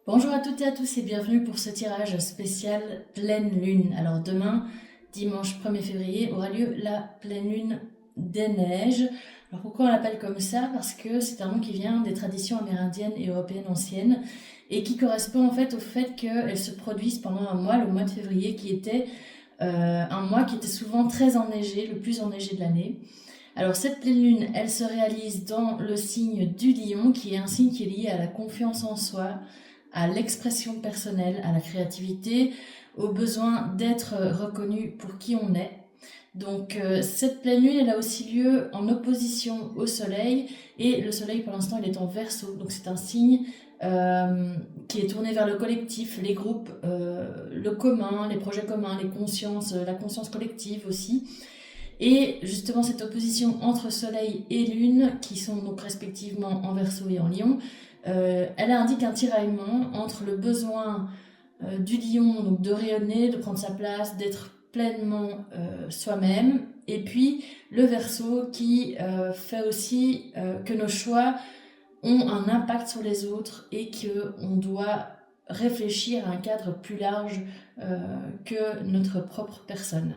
Bonjour à toutes et à tous et bienvenue pour ce tirage spécial pleine lune. Alors demain, dimanche 1er février, aura lieu la pleine lune des neiges. Alors pourquoi on l'appelle comme ça? Parce que c'est un nom qui vient des traditions amérindiennes et européennes anciennes et qui correspond en fait au fait qu'elles se produisent pendant un mois, le mois de février, qui était un mois qui était souvent très enneigé, le plus enneigé de l'année. Alors cette pleine lune, elle se réalise dans le signe du lion, qui est un signe qui est lié à la confiance en soi, à l'expression personnelle, à la créativité, au besoin d'être reconnu pour qui on est. Donc cette pleine lune, elle a aussi lieu en opposition au soleil, et le soleil pour l'instant il est en Verseau, donc c'est un signe qui est tourné vers le collectif, les groupes, le commun, les projets communs, les consciences, la conscience collective aussi. Et justement, cette opposition entre Soleil et Lune, qui sont donc respectivement en Verseau et en Lion, elle indique un tiraillement entre le besoin du Lion, donc de rayonner, de prendre sa place, d'être pleinement soi-même, et puis le Verseau qui fait aussi que nos choix ont un impact sur les autres et qu'on doit réfléchir à un cadre plus large que notre propre personne.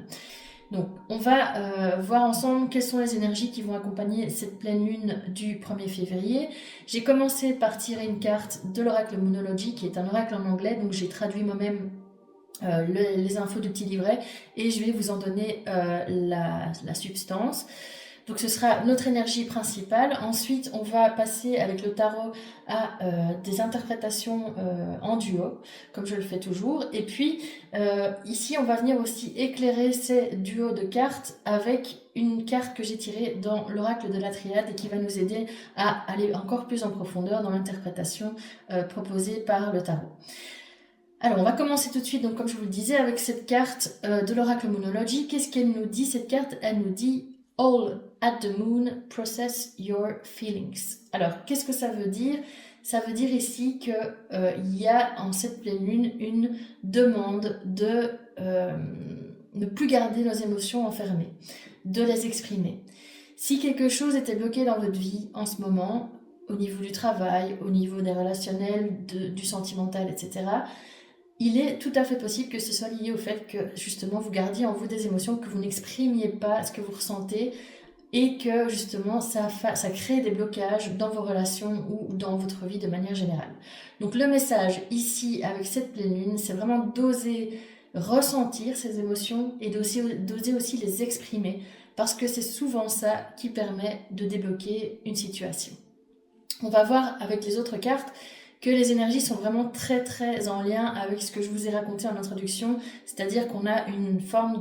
Donc, on va voir ensemble quelles sont les énergies qui vont accompagner cette pleine lune du 1er février. J'ai commencé par tirer une carte de l'oracle Moonology, qui est un oracle en anglais, donc j'ai traduit moi-même les infos du petit livret et je vais vous en donner la substance. Donc ce sera notre énergie principale. Ensuite, on va passer avec le tarot à des interprétations en duo, comme je le fais toujours. Et puis, ici, on va venir aussi éclairer ces duos de cartes avec une carte que j'ai tirée dans l'oracle de la triade et qui va nous aider à aller encore plus en profondeur dans l'interprétation proposée par le tarot. Alors, on va commencer tout de suite, donc comme je vous le disais, avec cette carte de l'oracle Moonology. Qu'est-ce qu'elle nous dit, cette carte? Elle nous dit « All at the moon, process your feelings ». Alors, qu'est-ce que ça veut dire? Ça veut dire ici qu'il y a en cette pleine lune une demande de ne plus garder nos émotions enfermées, de les exprimer. Si quelque chose était bloqué dans votre vie en ce moment, au niveau du travail, au niveau des relationnels, du sentimental, etc., il est tout à fait possible que ce soit lié au fait que justement vous gardiez en vous des émotions, que vous n'exprimiez pas ce que vous ressentez et que justement ça crée des blocages dans vos relations ou dans votre vie de manière générale. Donc le message ici avec cette pleine lune, c'est vraiment d'oser ressentir ces émotions et d'oser aussi les exprimer parce que c'est souvent ça qui permet de débloquer une situation. On va voir avec les autres cartes que les énergies sont vraiment très très en lien avec ce que je vous ai raconté en introduction, c'est-à-dire qu'on a une forme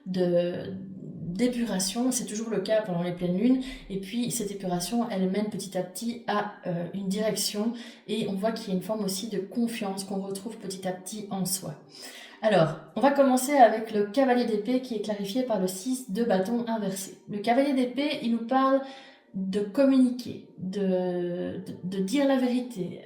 d'épuration, c'est toujours le cas pendant les pleines lunes, et puis cette épuration, elle mène petit à petit à une direction, et on voit qu'il y a une forme aussi de confiance qu'on retrouve petit à petit en soi. Alors, on va commencer avec le cavalier d'épée qui est clarifié par le 6 de bâton inversé. Le cavalier d'épée, il nous parle de communiquer, de dire la vérité,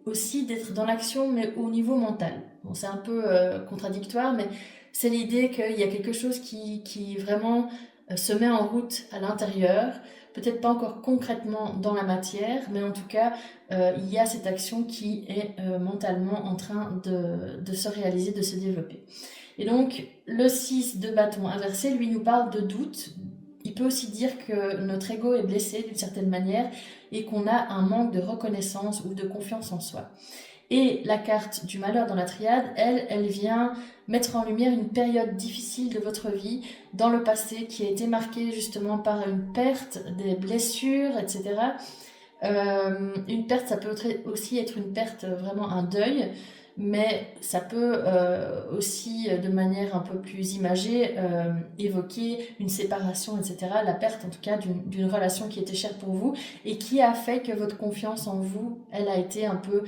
aussi d'être dans l'action mais au niveau mental. Bon, c'est un peu contradictoire, mais c'est l'idée qu'il y a quelque chose qui vraiment se met en route à l'intérieur, peut-être pas encore concrètement dans la matière, mais en tout cas, il y a cette action qui est mentalement en train de se réaliser, de se développer. Et donc, le 6 de bâton inversé, lui, nous parle de doute. Il peut aussi dire que notre ego est blessé d'une certaine manière et qu'on a un manque de reconnaissance ou de confiance en soi. Et la carte du malheur dans la triade, elle vient mettre en lumière une période difficile de votre vie dans le passé qui a été marquée justement par une perte, des blessures, etc. Une perte, ça peut aussi être une perte, vraiment un deuil, mais ça peut aussi, de manière un peu plus imagée, évoquer une séparation, etc. La perte, en tout cas, d'une relation qui était chère pour vous et qui a fait que votre confiance en vous, elle a été un peu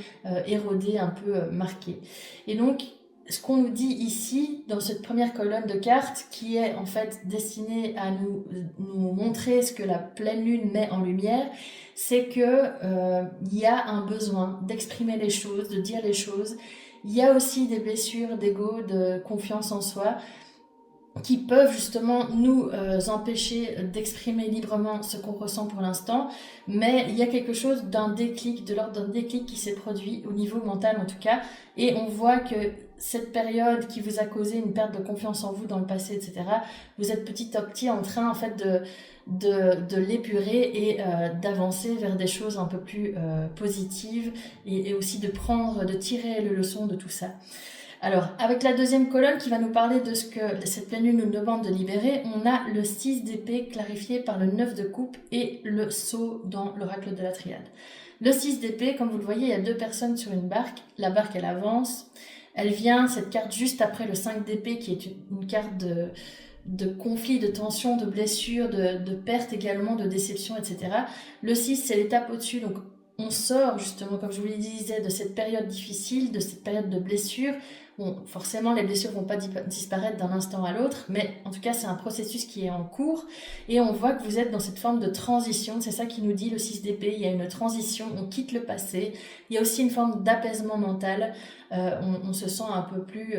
érodée, un peu marquée. Et donc, ce qu'on nous dit ici, dans cette première colonne de cartes, qui est en fait destinée à nous montrer ce que la pleine lune met en lumière, c'est que y a un besoin d'exprimer les choses, de dire les choses. Il y a aussi des blessures d'ego, de confiance en soi. qui peuvent justement nous empêcher d'exprimer librement ce qu'on ressent pour l'instant, mais il y a quelque chose d'un déclic, de l'ordre d'un déclic qui s'est produit au niveau mental en tout cas, et on voit que cette période qui vous a causé une perte de confiance en vous dans le passé, etc., vous êtes petit à petit en train en fait de l'épurer et d'avancer vers des choses un peu plus positives et aussi de tirer les leçons de tout ça. Alors, avec la deuxième colonne qui va nous parler de ce que cette pleine lune nous demande de libérer, on a le 6 d'épée clarifié par le 9 de coupe et le sceau dans l'oracle de la triade. Le 6 d'épée, comme vous le voyez, il y a 2 personnes sur une barque. La barque, elle avance. Elle vient, cette carte, juste après le 5 d'épée, qui est une carte de conflit, de tension, de blessure, de perte également, de déception, etc. Le 6, c'est l'étape au-dessus, donc on sort justement, comme je vous le disais, de cette période difficile, de cette période de blessure. Bon, forcément, les blessures vont pas disparaître d'un instant à l'autre, mais en tout cas, c'est un processus qui est en cours et on voit que vous êtes dans cette forme de transition. C'est ça qui nous dit le 6 d'épée. Il y a une transition, on quitte le passé. Il y a aussi une forme d'apaisement mental. On se sent un peu plus,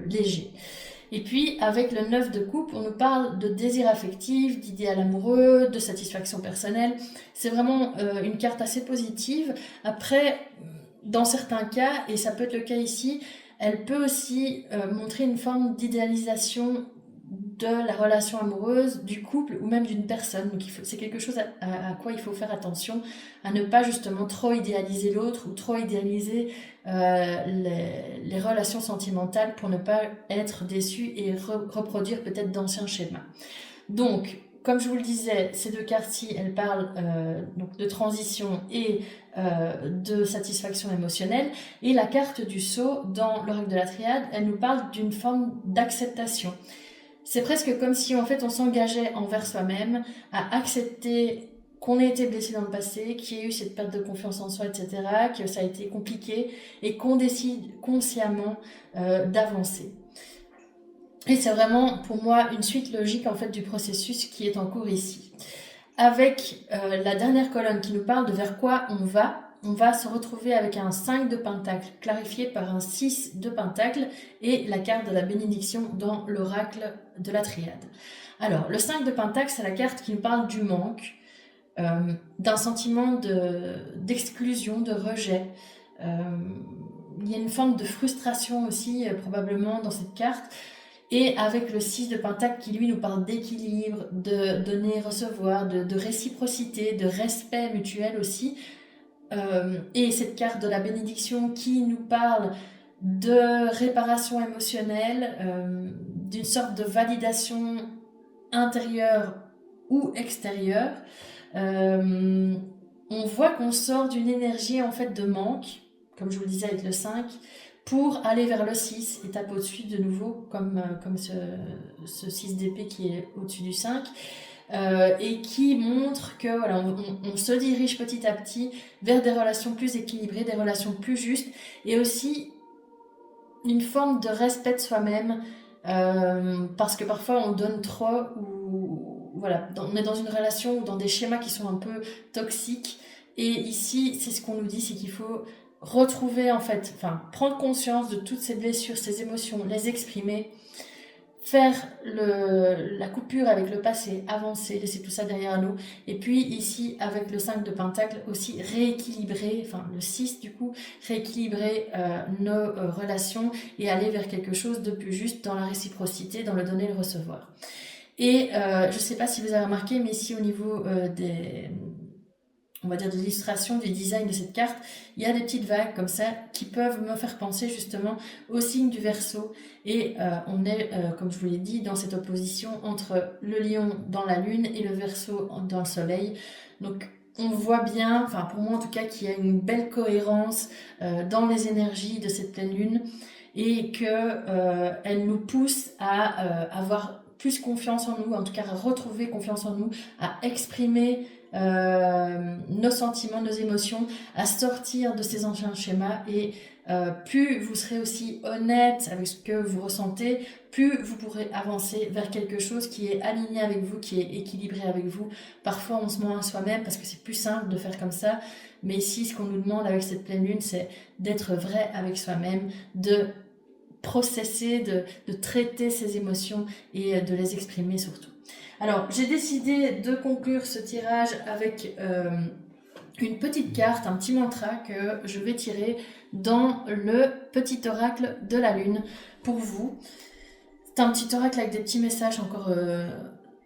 léger. Et puis, avec le 9 de coupe, on nous parle de désir affectif, d'idéal amoureux, de satisfaction personnelle. C'est vraiment une carte assez positive. Après, dans certains cas, et ça peut être le cas ici, elle peut aussi montrer une forme d'idéalisation de la relation amoureuse, du couple ou même d'une personne. Donc c'est quelque chose à quoi il faut faire attention, à ne pas justement trop idéaliser l'autre ou trop idéaliser les relations sentimentales pour ne pas être déçu et reproduire peut-être d'anciens schémas. Donc, comme je vous le disais, ces 2 cartes-ci, elles parlent donc de transition et de satisfaction émotionnelle. Et la carte du sceau, dans l'oracle de la triade, elle nous parle d'une forme d'acceptation. C'est presque comme si en fait on s'engageait envers soi-même à accepter qu'on ait été blessé dans le passé, qu'il y ait eu cette perte de confiance en soi, etc., que ça a été compliqué et qu'on décide consciemment d'avancer. Et c'est vraiment, pour moi, une suite logique en fait du processus qui est en cours ici. Avec la dernière colonne qui nous parle de vers quoi on va se retrouver avec un 5 de pentacle clarifié par un 6 de pentacle et la carte de la bénédiction dans l'oracle de la triade. Alors, le 5 de pentacle, c'est la carte qui nous parle du manque, d'un sentiment d'exclusion, de rejet. Il y a une forme de frustration aussi, probablement, dans cette carte. Et avec le 6 de pentacle qui lui nous parle d'équilibre, de donner, recevoir, de réciprocité, de respect mutuel aussi. Et cette carte de la bénédiction qui nous parle de réparation émotionnelle, d'une sorte de validation intérieure ou extérieure. On voit qu'on sort d'une énergie en fait de manque, comme je vous le disais avec le 5, pour aller vers le 6, étape au-dessus de nouveau, comme ce 6 d'épée qui est au-dessus du 5, et qui montre que voilà, on se dirige petit à petit vers des relations plus équilibrées, des relations plus justes, et aussi une forme de respect de soi-même, parce que parfois on donne trop, ou voilà, on est dans une relation ou dans des schémas qui sont un peu toxiques, et ici c'est ce qu'on nous dit, c'est qu'il faut retrouver en fait, prendre conscience de toutes ces blessures, ces émotions, les exprimer, faire la coupure avec le passé, avancer, laisser tout ça derrière nous, et puis ici avec le 5 de pentacle aussi rééquilibrer, le 6 du coup, rééquilibrer nos relations et aller vers quelque chose de plus juste dans la réciprocité, dans le donner et le recevoir. Et je sais pas si vous avez remarqué, mais ici au niveau on va dire de l'illustration, du design de cette carte, il y a des petites vagues comme ça qui peuvent me faire penser justement au signe du Verseau. Et on est, comme je vous l'ai dit, dans cette opposition entre le lion dans la lune et le Verseau dans le soleil. Donc on voit bien, pour moi en tout cas, qu'il y a une belle cohérence dans les énergies de cette pleine lune et qu'elle nous pousse à avoir plus confiance en nous, en tout cas à retrouver confiance en nous, à exprimer nos sentiments, nos émotions, à sortir de ces anciens schémas, et plus vous serez aussi honnête avec ce que vous ressentez, plus vous pourrez avancer vers quelque chose qui est aligné avec vous, qui est équilibré avec vous. Parfois on se ment à soi-même parce que c'est plus simple de faire comme ça, mais ici ce qu'on nous demande avec cette pleine lune, c'est d'être vrai avec soi-même, de processer, de traiter ses émotions et de les exprimer surtout. Alors, j'ai décidé de conclure ce tirage avec une petite carte, un petit mantra que je vais tirer dans le petit oracle de la lune pour vous. C'est un petit oracle avec des petits messages encore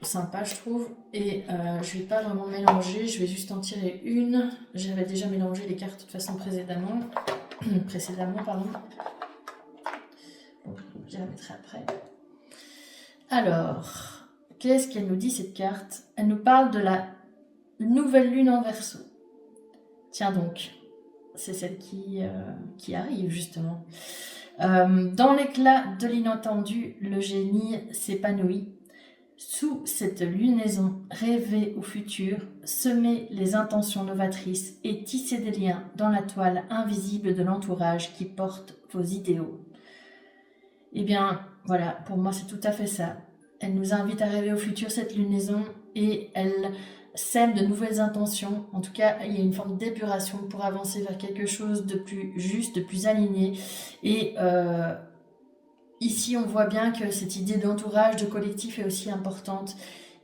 sympas, je trouve. Et je vais pas vraiment mélanger, je vais juste en tirer une. J'avais déjà mélangé les cartes de toute façon précédemment. Pardon. Donc, je la mettrai après. Alors, qu'est-ce qu'elle nous dit cette carte? Elle nous parle de la nouvelle lune en Verseau. Tiens donc, c'est celle qui arrive justement. Dans l'éclat de l'inattendu, le génie s'épanouit. Sous cette lunaison, rêver au futur, semer les intentions novatrices et tisser des liens dans la toile invisible de l'entourage qui porte vos idéaux. Eh bien, voilà, pour moi c'est tout à fait ça. Elle nous invite à rêver au futur, cette lunaison, et elle sème de nouvelles intentions. En tout cas, il y a une forme d'épuration pour avancer vers quelque chose de plus juste, de plus aligné. Et ici, on voit bien que cette idée d'entourage, de collectif est aussi importante.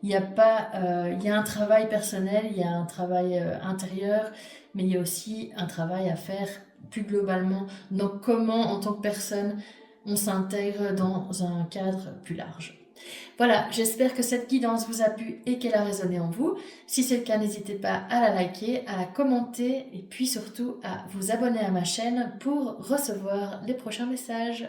Il y a un travail personnel, il y a un travail intérieur, mais il y a aussi un travail à faire plus globalement. Donc, comment, en tant que personne, on s'intègre dans un cadre plus large. Voilà, j'espère que cette guidance vous a plu et qu'elle a résonné en vous. Si c'est le cas, n'hésitez pas à la liker, à la commenter et puis surtout à vous abonner à ma chaîne pour recevoir les prochains messages.